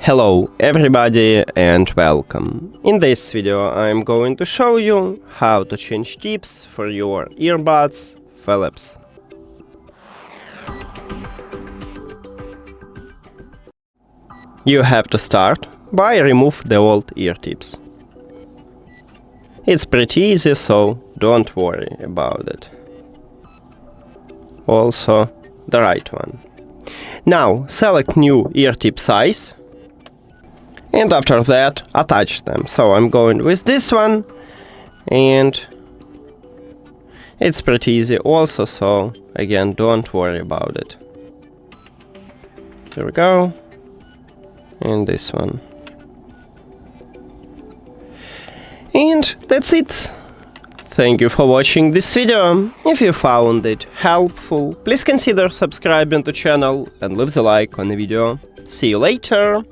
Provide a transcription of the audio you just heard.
Hello everybody and welcome. In this video I'm going to show you how to change tips for your earbuds Philips. You have to start by remove the old ear tips. It's pretty easy, so don't worry about it. Also the right one. Now select new ear tip size. And after that, attach them. So I'm going with this one, and it's pretty easy also, so again, don't worry about it. There we go. And this one. And that's it. Thank you for watching this video. If you found it helpful, please consider subscribing to the channel and leave the like on the video. See you later!